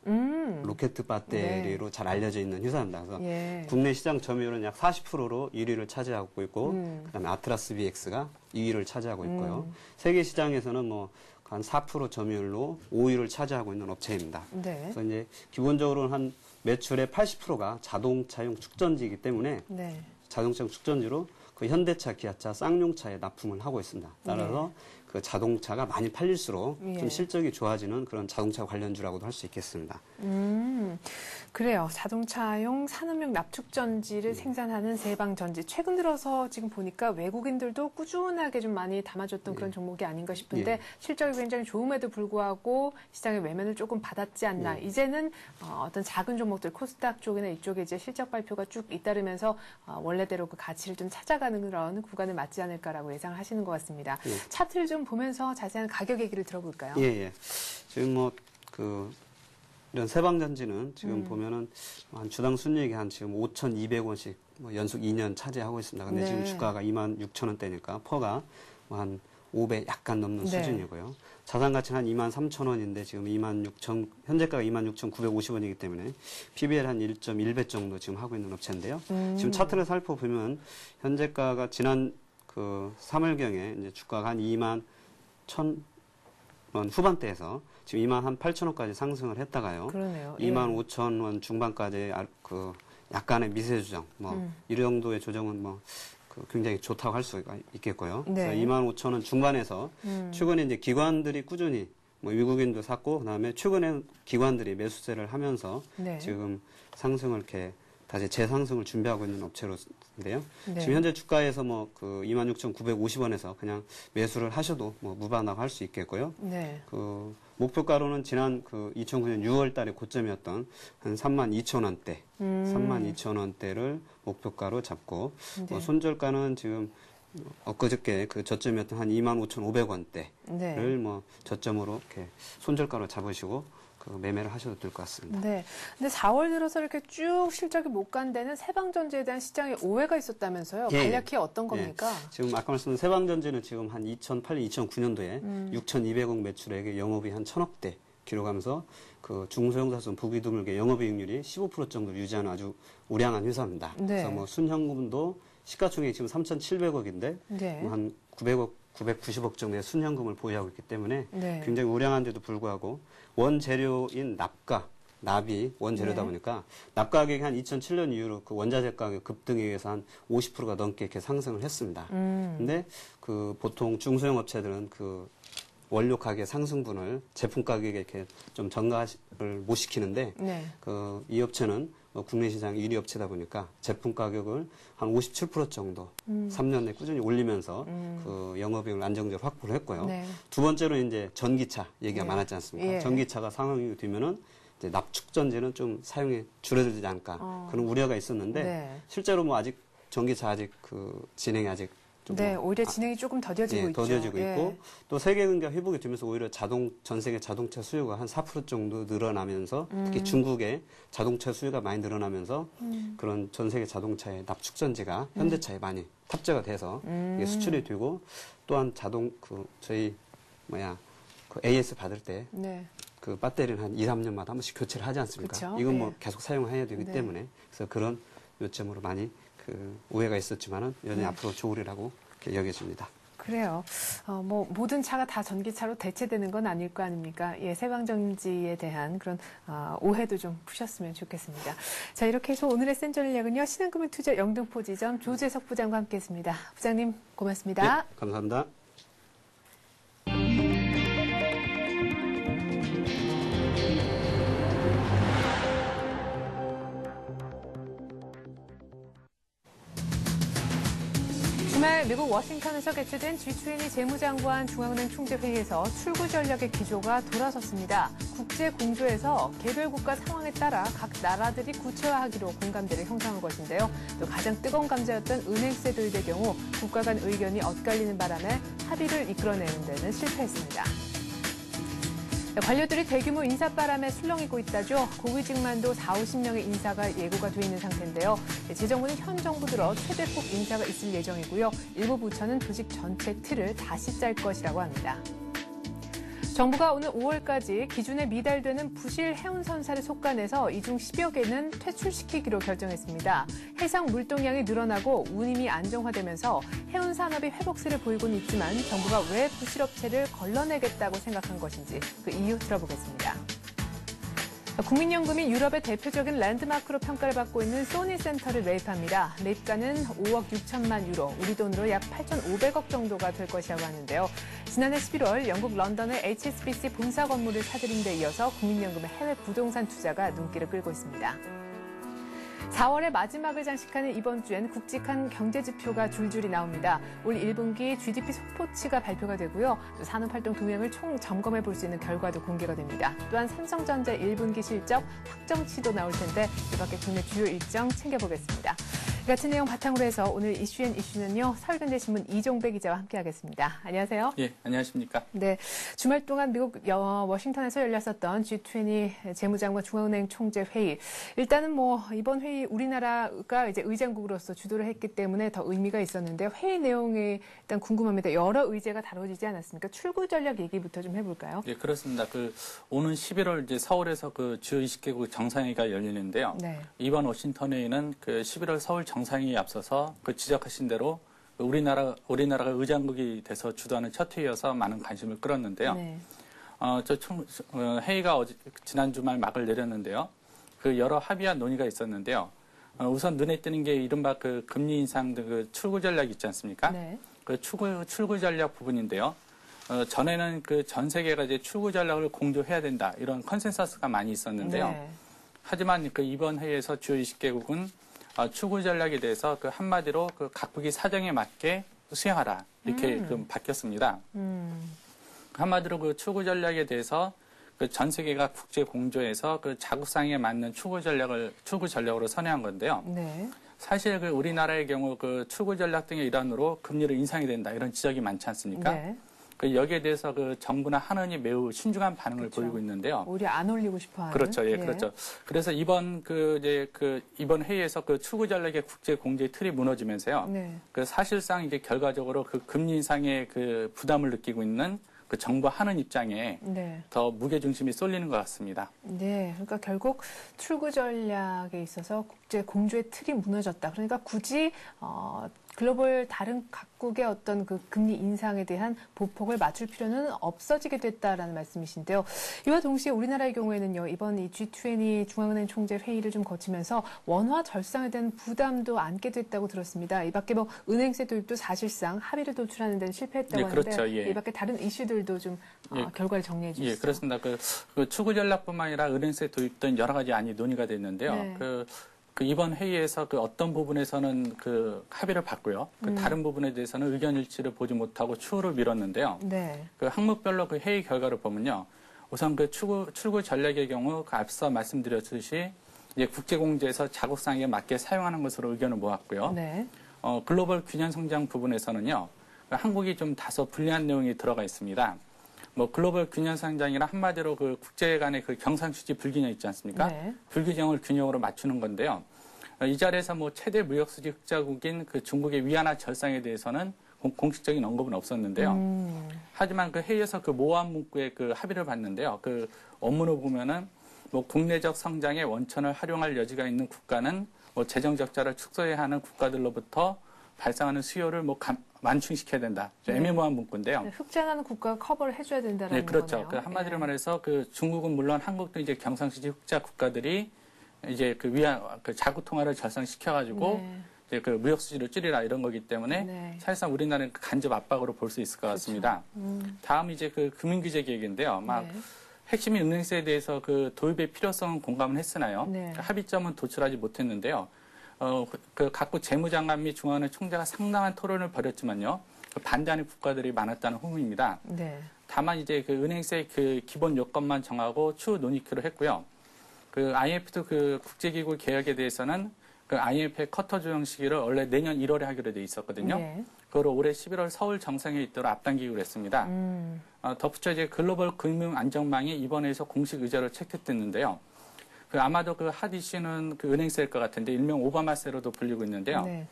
로켓 배터리로 네. 잘 알려져 있는 회사입니다. 그래서 예. 국내 시장 점유율은 약 40%로 1위를 차지하고 있고, 그다음에 아트라스 BX가 2위를 차지하고 있고요. 세계 시장에서는 뭐 한 4% 점유율로 5위를 차지하고 있는 업체입니다. 네. 그래서 이제 기본적으로는 한 매출의 80%가 자동차용 축전지이기 때문에 네. 자동차용 축전지로 그 현대차, 기아차, 쌍용차에 납품을 하고 있습니다. 따라서 그 자동차가 많이 팔릴수록 예. 좀 실적이 좋아지는 그런 자동차 관련주라고도 할 수 있겠습니다. 그래요. 자동차용 산업용 납축전지를 생산하는 세방전지. 최근 들어서 지금 보니까 외국인들도 꾸준하게 좀 많이 담아줬던 그런 종목이 아닌가 싶은데 예. 실적이 굉장히 좋음에도 불구하고 시장의 외면을 조금 받았지 않나. 이제는 어떤 작은 종목들 코스닥 쪽이나 이쪽에 이제 실적 발표가 쭉 잇따르면서 원래대로 그 가치를 좀 찾아가는 그런 구간을 맞지 않을까라고 예상을 하시는 것 같습니다. 예. 차트를 좀 보면서 자세한 가격 얘기를 들어볼까요? 예, 예. 지금 뭐 이런 세방전지는 지금 보면은 한 주당 순이익이 한 지금 5,200원씩 뭐 연속 2년 차지하고 있습니다. 근데 네. 지금 주가가 26,000원대니까 퍼가 뭐 한 5배 약간 넘는 네. 수준이고요. 자산 가치는 한 23,000원인데 지금 26,000, 현재가가 26,950원이기 때문에 PBR 한 1.1배 정도 지금 하고 있는 업체인데요. 지금 차트를 살펴보면 현재가가 지난 그 3월경에 이제 주가가 한 21,000원 후반대에서 지금 28,000원까지 상승을 했다가요. 그러네요. 25,000원 중반까지 그 약간의 미세 조정, 이 정도의 조정은 굉장히 좋다고 할 수가 있겠고요. 네. 그래서 25,000원 중반에서 최근에 이제 기관들이 꾸준히 외국인도 샀고 그다음에 최근에 기관들이 매수세를 하면서 네. 지금 상승을 이렇게 다시 재상승을 준비하고 있는 업체로인데요. 네. 지금 현재 주가에서 26,950원에서 그냥 매수를 하셔도 무반하고 할 수 있겠고요. 네. 그 목표가로는 지난 2009년 6월 달에 고점이었던 한 32,000원대, 32,000원대를 목표가로 잡고 네. 손절가는 지금 엊그저께 그 저점이었던 한 25,500원대를 네. 저점으로 이렇게 손절가로 잡으시고 매매를 하셔도 될 것 같습니다. 네. 근데 4월 들어서 이렇게 쭉 실적이 못 간 데는 세방전지에 대한 시장에 오해가 있었다면서요. 예. 간략히 어떤 겁니까? 지금 아까 말씀드린 세방전지는 지금 한 2008년, 2009년도에 6,200억 매출액의 영업이 한 1,000억대 기록하면서 그 중소형사손 부귀 드물게 영업이익률이 15% 정도 유지하는 아주 우량한 회사입니다. 네. 그래서 순현금도 시가총액이 지금 3,700억인데 네. 한 900억, 990억 정도의 순현금을 보유하고 있기 때문에 네. 굉장히 우량한데도 불구하고 원재료인 납이 원재료다 네. 보니까 납 가격이 한 2007년 이후로 그 원자재 가격 급등에 의해서 한 50%가 넘게 이렇게 상승을 했습니다. 근데 그 보통 중소형 업체들은 그 원료 가격 상승분을 제품 가격에 이렇게 좀 전가를 못 시키는데 네. 이 업체는 국내 시장 1위 업체다 보니까 제품 가격을 한 57% 정도 3년 내 꾸준히 올리면서 그 영업이익을 안정적으로 확보를 했고요. 네. 두 번째로 이제 전기차 얘기가 예. 많았지 않습니까? 예. 전기차가 상황이 되면은 이제 납축 전지는 좀 사용이 줄어들지 않을까 그런 우려가 있었는데 네. 실제로 뭐 아직 전기차 아직 그 진행이 아직 좀 네, 오히려 진행이 조금 더뎌지고 있죠. 더뎌지고 예. 있고 또 세계 경기가 회복이 되면서 오히려 전 세계 자동차 수요가 한 4% 정도 늘어나면서 특히 중국의 자동차 수요가 많이 늘어나면서 그런 전 세계 자동차의 납축 전지가 현대차에 많이 탑재가 돼서 이게 수출이 되고 또한 저희 그 AS 받을 때 네. 그 배터리는 한 2, 3년마다 한 번씩 교체를 하지 않습니까? 그쵸? 이건 예. 뭐 계속 사용해야 되기 네. 때문에 그래서 그런 요점으로 많이 그 오해가 있었지만은 여전히 네. 앞으로 좋으리라고 이렇게 여겨집니다. 그래요. 뭐 모든 차가 다 전기차로 대체되는 건 아닐 거 아닙니까? 예, 세방정지에 대한 그런 오해도 좀 푸셨으면 좋겠습니다. 자, 이렇게 해서 오늘의 센 전략은요. 신한금융투자 영등포 지점 조재석 부장과 함께했습니다. 부장님 고맙습니다. 네, 감사합니다. 주말 미국 워싱턴에서 개최된 G20 재무장관 중앙은행 총재회의에서 출구 전략의 기조가 돌아섰습니다. 국제 공조에서 개별 국가 상황에 따라 각 나라들이 구체화하기로 공감대를 형성한 것인데요. 또 가장 뜨거운 감자였던 은행세 도입의 경우 국가 간 의견이 엇갈리는 바람에 합의를 이끌어내는 데는 실패했습니다. 관료들이 대규모 인사바람에 술렁이고 있다죠. 고위직만도 40~50명의 인사가 예고가 돼 있는 상태인데요. 재정부는 현 정부 들어 최대폭 인사가 있을 예정이고요. 일부 부처는 조직 전체 틀을 다시 짤 것이라고 합니다. 정부가 오늘 5월까지 기준에 미달되는 부실 해운선사를 속간해서 이 중 10여 개는 퇴출시키기로 결정했습니다. 해상 물동량이 늘어나고 운임이 안정화되면서 해운산업이 회복세를 보이고는 있지만 정부가 왜 부실업체를 걸러내겠다고 생각한 것인지 그 이유 들어보겠습니다. 국민연금이 유럽의 대표적인 랜드마크로 평가를 받고 있는 소니센터를 매입합니다. 매입가는 5억 6천만 유로, 우리 돈으로 약 8,500억 정도가 될 것이라고 하는데요. 지난해 11월 영국 런던의 HSBC 본사 건물을 사들인 데 이어서 국민연금의 해외 부동산 투자가 눈길을 끌고 있습니다. 4월의 마지막을 장식하는 이번 주엔 굵직한 경제지표가 줄줄이 나옵니다. 올 1분기 GDP 속보치가 발표가 되고요. 또 산업활동 동향을 총 점검해 볼 수 있는 결과도 공개가 됩니다. 또한 삼성전자 1분기 실적 확정치도 나올 텐데 이 밖에 국내 주요 일정 챙겨보겠습니다. 이 같은 내용 바탕으로 해서 오늘 이슈는요. 서울경제신문 이종배 기자와 함께하겠습니다. 안녕하세요. 예, 안녕하십니까. 네, 주말 동안 미국 워싱턴에서 열렸었던 G20 재무장관 중앙은행 총재 회의. 일단은 뭐 이번 회의 우리나라가 이제 의장국으로서 주도를 했기 때문에 더 의미가 있었는데 회의 내용이 일단 궁금합니다. 여러 의제가 다뤄지지 않았습니까? 출구 전략 얘기부터 좀 해볼까요? 예, 그렇습니다. 오는 11월 이제 서울에서 주요 20개국 정상회의가 열리는데요. 네. 이번 워싱턴회의는 11월 서울 정상회의에 앞서서 지적하신 대로 우리나라가 의장국이 돼서 주도하는 첫 회의여서 많은 관심을 끌었는데요. 네. 회의가 지난 주말 막을 내렸는데요. 여러 합의와 논의가 있었는데요. 우선 눈에 띄는 게 이른바 금리 인상 등 출구 전략 있지 않습니까? 네. 출구 전략 부분인데요. 전에는 전 세계가 이제 출구 전략을 공조해야 된다 이런 컨센서스가 많이 있었는데요. 네. 하지만 이번 회의에서 주요 20개국은 출구 전략에 대해서 한마디로 각국이 사정에 맞게 수행하라 이렇게 바뀌었습니다. 한마디로 출구 전략에 대해서 전 세계가 국제 공조에서 자국상에 맞는 출구 전략으로 선회한 건데요. 네. 사실 우리나라의 경우 출구 전략 등의 일환으로 금리를 인상이 된다 이런 지적이 많지 않습니까? 네. 여기에 대해서 정부나 한은이 매우 신중한 반응을 그렇죠. 보이고 있는데요. 오히려 안 올리고 싶어하는. 그렇죠, 예, 그렇죠. 그래서 이번 이번 회의에서 출구 전략의 국제 공조의 틀이 무너지면서요. 네. 사실상 이제 결과적으로 금리 인상의 부담을 느끼고 있는 정부 한은 입장에 네. 더 무게 중심이 쏠리는 것 같습니다. 네, 그러니까 결국 출구 전략에 있어서 국제 공조의 틀이 무너졌다. 그러니까 굳이 글로벌 다른 각국의 어떤 금리 인상에 대한 보폭을 맞출 필요는 없어지게 됐다라는 말씀이신데요. 이와 동시에 우리나라의 경우에는요, 이번 이 G20 중앙은행 총재 회의를 좀 거치면서 원화 절상에 대한 부담도 안게 됐다고 들었습니다. 이 밖에 은행세 도입도 사실상 합의를 도출하는 데는 실패했다고 하는데 그렇죠, 예. 이 밖에 다른 이슈들도 좀 결과를 정리해 주시죠. 예, 그렇습니다. 출구 전략뿐만 아니라 은행세 도입 등 여러 가지 안이 논의가 됐는데요. 네. 그 이번 회의에서 그 어떤 부분에서는 그 합의를 봤고요. 그 다른 부분에 대해서는 의견 일치를 보지 못하고 추후로 미뤘는데요. 네. 그 항목별로 그 회의 결과를 보면요. 우선 그 출구 전략의 경우 그 앞서 말씀드렸듯이 이제 국제공제에서 자국상에 맞게 사용하는 것으로 의견을 모았고요. 네. 글로벌 균형 성장 부분에서는요. 그 한국이 좀 다소 불리한 내용이 들어가 있습니다. 뭐 글로벌 균형 성장이란 한마디로 그 국제 간의 그 경상수지 불균형 있지 않습니까? 네. 불균형을 균형으로 맞추는 건데요. 이 자리에서 뭐 최대 무역수지 흑자국인 그 중국의 위안화 절상에 대해서는 공식적인 언급은 없었는데요. 하지만 그 회의에서 그 모호한 문구에 그 합의를 봤는데요. 그 원문을 보면은 뭐 국내적 성장의 원천을 활용할 여지가 있는 국가는 뭐 재정 적자를 축소해야 하는 국가들로부터 발생하는 수요를 뭐 완충시켜야 된다. 애매모호한 문구인데요. 네, 흑자나는 국가가 커버를 해줘야 된다는 네, 그렇죠. 거네요. 그 한마디로 예. 말해서 그 중국은 물론 한국도 이제 경상수지 흑자 국가들이 이제 그 자국 통화를 절상시켜가지고 네. 이제 그 무역 수지를 줄이라 이런 거기 때문에 네. 사실상 우리나라는 간접 압박으로 볼 수 있을 것 같습니다. 다음 이제 그 금융규제 계획인데요. 막 네. 핵심인 은행세에 대해서 그 도입의 필요성은 공감은 했으나요? 네. 그 합의점은 도출하지 못했는데요. 그 각국 재무장관 및 중앙은행 총재가 상당한 토론을 벌였지만요. 그 반대하는 국가들이 많았다는 후문입니다. 네. 다만 이제 그 은행세 그 기본 요건만 정하고 추후 논의키로 했고요. 그 IMF도 그 국제기구 개혁에 대해서는 그 IMF의 커터 조정 시기를 원래 내년 1월에 하기로 돼 있었거든요. 네. 그걸 올해 11월 서울 정상회의 있도록 앞당기기로 했습니다. 덧붙여 이제 글로벌 금융 안정망이 이번에서 공식 의제로 채택됐는데요. 그 아마도 그 핫 이슈는 그 은행세일 것 같은데 일명 오바마세로도 불리고 있는데요. 네.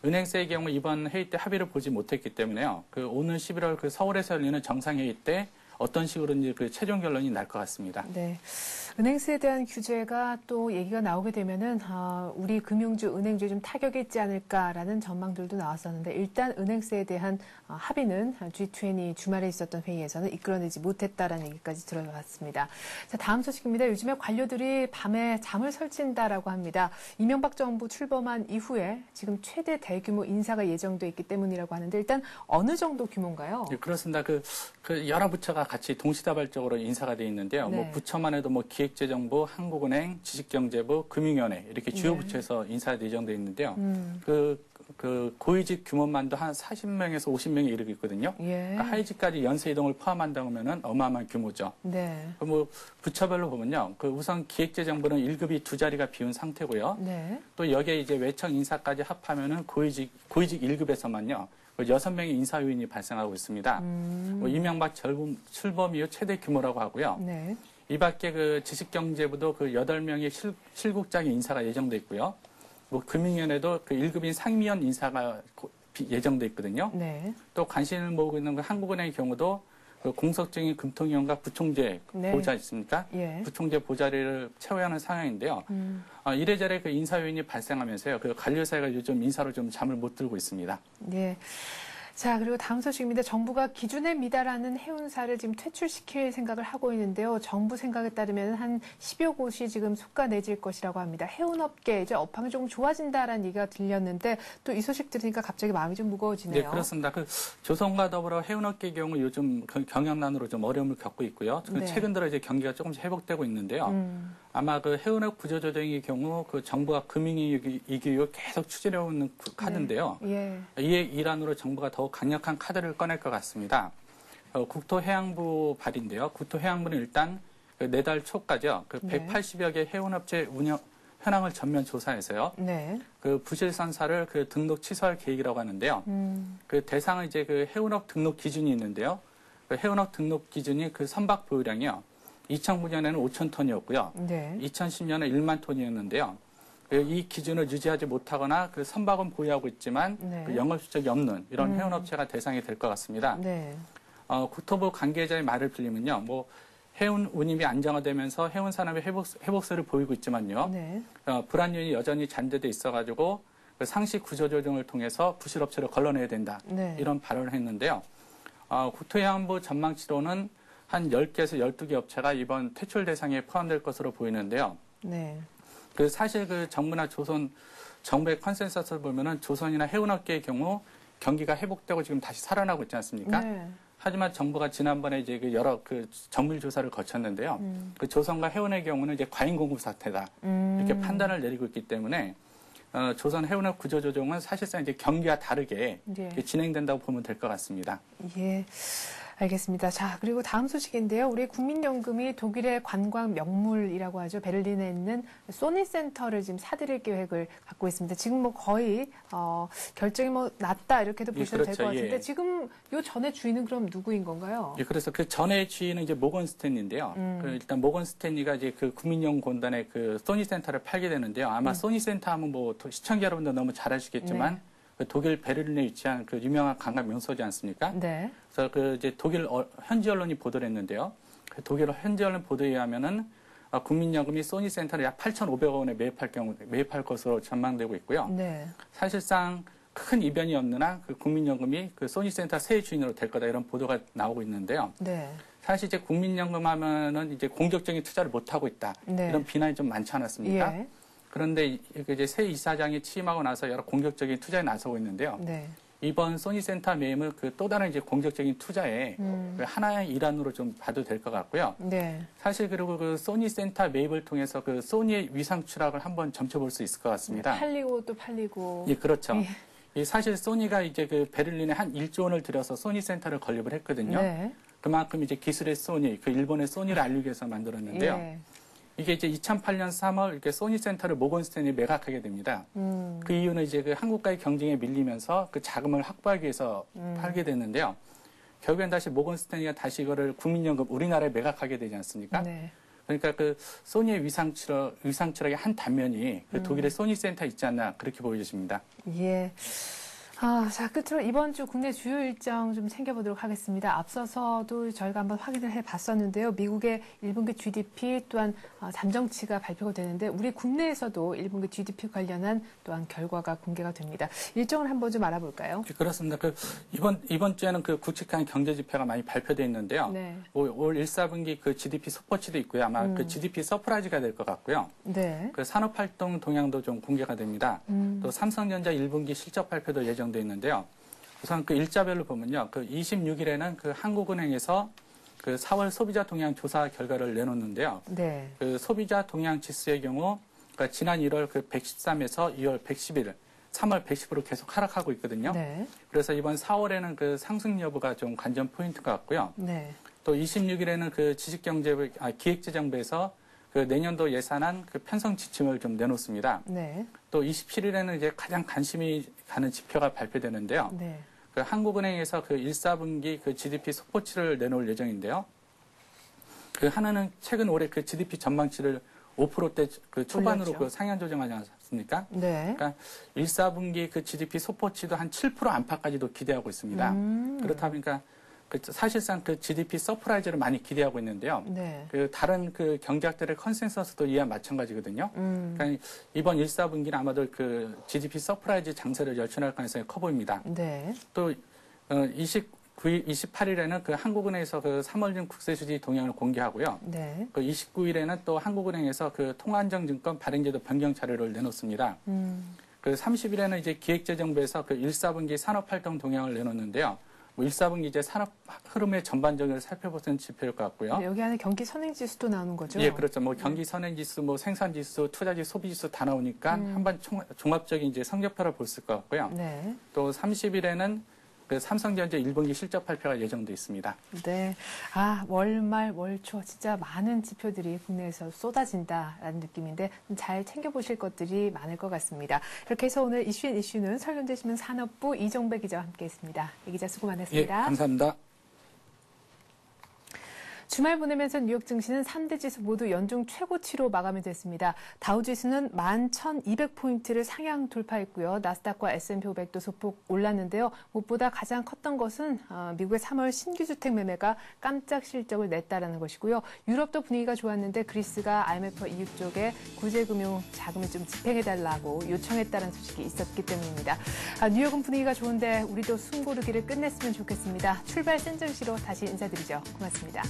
은행세의 경우 이번 회의 때 합의를 보지 못했기 때문에요. 그 오는 11월 그 서울에서 열리는 정상회의 때 어떤 식으로인지 그 최종 결론이 날 것 같습니다. 네. 은행세에 대한 규제가 또 얘기가 나오게 되면은 우리 금융주, 은행주에 좀 타격이 있지 않을까라는 전망들도 나왔었는데 일단 은행세에 대한 합의는 G20 주말에 있었던 회의에서는 이끌어내지 못했다라는 얘기까지 들어봤습니다. 자, 다음 소식입니다. 요즘에 관료들이 밤에 잠을 설친다라고 합니다. 이명박 정부 출범한 이후에 지금 최대 대규모 인사가 예정돼 있기 때문이라고 하는데 일단 어느 정도 규모인가요? 네, 그렇습니다. 그 여러 부처가 같이 동시다발적으로 인사가 돼 있는데요. 네. 뭐 부처만 해도 뭐 기획재정부, 한국은행, 지식경제부, 금융위원회 이렇게 주요 네. 부처에서 인사가 예정돼 있는데요. 그 고위직 규모만도 한 40명에서 50명에 이르고 있거든요. 예. 그러니까 하위직까지 연쇄 이동을 포함한다고 하면은 어마어마한 규모죠. 네. 뭐 부처별로 보면요. 그 우선 기획재정부는 1급이 2자리가 비운 상태고요. 네. 또 여기에 이제 외청 인사까지 합하면은 고위직 1급에서만요. 6명의 인사 요인이 발생하고 있습니다. 뭐 이명박 출범 이후 최대 규모라고 하고요. 네. 이 밖에 그 지식경제부도 그 8명의 실국장의 인사가 예정돼 있고요. 뭐 금융위원회도 그 1급인 상임위원 인사가 예정돼 있거든요. 네. 또 관심을 모으고 있는 그 한국은행의 경우도 그 공석적인 금통위원과 부총재 네. 보좌 있습니까? 예. 부총재 보좌리를 채워야 하는 상황인데요. 이래저래 그 인사 요인이 발생하면서요. 그 관료사회가 요즘 인사로 좀 잠을 못 들고 있습니다. 네. 자, 그리고 다음 소식입니다. 정부가 기준에 미달하는 해운사를 지금 퇴출시킬 생각을 하고 있는데요. 정부 생각에 따르면 한 10여 곳이 지금 속가내질 것이라고 합니다. 해운업계 이제 업황이 조금 좋아진다라는 얘기가 들렸는데 또 이 소식 들으니까 갑자기 마음이 좀 무거워지네요. 네, 그렇습니다. 그 조선과 더불어 해운업계 경우 요즘 경영난으로 좀 어려움을 겪고 있고요. 네. 최근 들어 이제 경기가 조금씩 회복되고 있는데요. 아마 그 해운업 구조조정의 경우 그 정부가 금융위기 계속 추진해오는 카드인데요. 예. 이에 일환으로 정부가 더욱 강력한 카드를 꺼낼 것 같습니다. 국토해양부 발인데요. 국토해양부는 일단 그 내달 초까지요. 그 네. 180여 개 해운업체 운영 현황을 전면 조사해서요. 네. 그 부실선사를 그 등록 취소할 계획이라고 하는데요. 그 대상은 이제 그 해운업 등록 기준이 있는데요. 그 해운업 등록 기준이 그 선박 보유량이요. 2009년에는 5천 톤이었고요. 네. 2010년에 1만 톤이었는데요. 이 기준을 유지하지 못하거나 그 선박은 보유하고 있지만 네. 그 영업 실적이 없는 이런 해운업체가 대상이 될 것 같습니다. 네. 국토부 관계자의 말을 빌리면요. 뭐 해운 운임이 안정화되면서 해운 산업의 회복세를 보이고 있지만요. 네. 불안 요인이 여전히 잔재돼 있어가지고 그 상시 구조 조정을 통해서 부실업체를 걸러내야 된다. 네. 이런 발언을 했는데요. 국토해양부 전망치로는 한 10개에서 12개 업체가 이번 퇴출 대상에 포함될 것으로 보이는데요. 네. 그 사실 그 정부나 정부의 컨센서스를 보면은 조선이나 해운업계의 경우 경기가 회복되고 지금 다시 살아나고 있지 않습니까? 네. 하지만 정부가 지난번에 이제 그 여러 그 정밀 조사를 거쳤는데요. 그 조선과 해운의 경우는 이제 과잉 공급 사태다 이렇게 판단을 내리고 있기 때문에 조선 해운의 구조 조정은 사실상 이제 경기와 다르게 예. 진행된다고 보면 될 것 같습니다. 예. 알겠습니다. 자, 그리고 다음 소식인데요. 우리 국민연금이 독일의 관광 명물이라고 하죠. 베를린에 있는 소니센터를 지금 사들일 계획을 갖고 있습니다. 지금 뭐 거의 결정이 뭐 났다 이렇게도 보셔도 그렇죠. 될 것 같은데 예. 지금 요 전에 주인은 그럼 누구인 건가요? 예, 그래서 그 전에 주인은 이제 모건 스탠리인데요. 그 일단 모건 스탠리가 이제 그 국민연금 공단의 그 소니센터를 팔게 되는데요. 아마 소니센터 하면 뭐 시청자 여러분들 너무 잘 아시겠지만 네. 그 독일 베를린에 위치한 그 유명한 관광 명소지 않습니까? 네. 그래서 그 이제 독일 현지 언론이 보도를 했는데요. 그 독일 현지 언론 보도에 의하면은 국민연금이 소니센터를 약 8,500억 원에 매입할 것으로 전망되고 있고요. 네. 사실상 큰 이변이 없는 한 그 국민연금이 그 소니센터 새 주인으로 될 거다 이런 보도가 나오고 있는데요. 네. 사실 이제 국민연금 하면은 이제 공격적인 투자를 못 하고 있다 네. 이런 비난이 좀 많지 않았습니까? 예. 그런데 이제 새 이사장이 취임하고 나서 여러 공격적인 투자에 나서고 있는데요. 네. 이번 소니센터 매입은 그 또 다른 이제 공격적인 투자의 그 하나의 일환으로 좀 봐도 될 것 같고요. 네. 사실 그리고 그 소니센터 매입을 통해서 그 소니의 위상 추락을 한번 점쳐볼 수 있을 것 같습니다. 팔리고 또 팔리고. 예, 그렇죠. 예. 이 사실 소니가 이제 그 베를린에 한 1조 원을 들여서 소니센터를 건립을 했거든요. 네. 그만큼 이제 기술의 소니, 그 일본의 소니를 알리기 위해서 만들었는데요. 예. 이게 이제 2008년 3월 이렇게 소니센터를 모건 스탠리 매각하게 됩니다. 그 이유는 이제 그 한국과의 경쟁에 밀리면서 그 자금을 확보하기 위해서 팔게 됐는데요. 결국엔 다시 모건 스탠리가 다시 이거를 국민연금 우리나라에 매각하게 되지 않습니까? 네. 그러니까 그 소니의 위상추락의 한 단면이 그 독일의 소니센터 있지 않나 그렇게 보여집니다. 예. 자, 끝으로 이번 주 국내 주요 일정 좀 챙겨보도록 하겠습니다. 앞서서도 저희가 한번 확인을 해봤었는데요. 미국의 1분기 GDP 또한 잠정치가 발표가 되는데 우리 국내에서도 1분기 GDP 관련한 또한 결과가 공개가 됩니다. 일정을 한번 좀 알아볼까요? 그렇습니다. 그 이번 주에는 그 굵직한 경제 지표가 많이 발표돼 있는데요. 네. 올 1, 4분기 그 GDP 속보치도 있고요. 아마 그 GDP 서프라이즈가 될 것 같고요. 네. 그 산업활동 동향도 좀 공개가 됩니다. 또 삼성전자 1분기 실적 발표도 예정돼 있는데요. 우선 그 일자별로 보면요. 그 26일에는 그 한국은행에서 그 4월 소비자 동향 조사 결과를 내놓는데요. 네. 그 소비자 동향 지수의 경우 그러니까 지난 1월 그 113에서 2월 111, 3월 110으로 계속 하락하고 있거든요. 네. 그래서 이번 4월에는 그 상승 여부가 좀 관전 포인트 같고요. 네. 또 26일에는 그 기획재정부에서 그 내년도 예산안 그 편성 지침을 좀 내놓습니다. 네. 또 27일에는 이제 가장 관심이 가는 지표가 발표되는데요. 네. 그 한국은행에서 그 1, 4분기 그 GDP 속보치를 내놓을 예정인데요. 그 하나는 최근 올해 그 GDP 전망치를 5%대 그 초반으로 올렸죠. 그 상향 조정하지 않았습니까? 네. 그러니까 1, 4분기 그 GDP 속보치도 한 7% 안팎까지도 기대하고 있습니다. 그렇다 보니까 그 사실상 그 GDP 서프라이즈를 많이 기대하고 있는데요. 네. 그 다른 그 경제학들의 컨센서스도 이와 마찬가지거든요. 그러니까 이번 1, 4분기는 아마도 그 GDP 서프라이즈 장세를 열천할 가능성이 커 보입니다. 네. 또 28일에는 그 한국은행에서 그 3월 중 국세수지 동향을 공개하고요. 네. 그 29일에는 또 한국은행에서 그 통화안정증권 발행제도 변경 자료를 내놓습니다. 그 30일에는 이제 기획재정부에서 그 1, 4분기 산업활동 동향을 내놓는데요. 뭐 1, 4분기 이제 산업 흐름의 전반적을 살펴보는 지표일 것 같고요. 네, 여기 안에 경기 선행지수도 나오는 거죠? 예, 그렇죠. 뭐 경기 선행지수, 뭐 생산지수, 투자지수, 소비지수 다 나오니까 한번 종합적인 이제 성적표를 볼 수 있을 것 같고요. 네. 또 30일에는 그 삼성전자 1분기 실적 발표가 예정돼 있습니다. 네. 월말, 월초 진짜 많은 지표들이 국내에서 쏟아진다라는 느낌인데 잘 챙겨보실 것들이 많을 것 같습니다. 이렇게 해서 오늘 이슈는 설경제신문 산업부 이종배 기자와 함께했습니다. 이 기자 수고 많았습니다. 예, 감사합니다. 주말 보내면서 뉴욕 증시는 3대 지수 모두 연중 최고치로 마감이 됐습니다. 다우지수는 11,200포인트를 상향 돌파했고요. 나스닥과 S&P 500도 소폭 올랐는데요. 무엇보다 가장 컸던 것은 미국의 3월 신규 주택 매매가 깜짝 실적을 냈다라는 것이고요. 유럽도 분위기가 좋았는데 그리스가 IMF EU 쪽에 구제금융 자금을 좀 집행해달라고 요청했다는 소식이 있었기 때문입니다. 뉴욕은 분위기가 좋은데 우리도 숨고르기를 끝냈으면 좋겠습니다. 출발 센 증시로 다시 인사드리죠. 고맙습니다.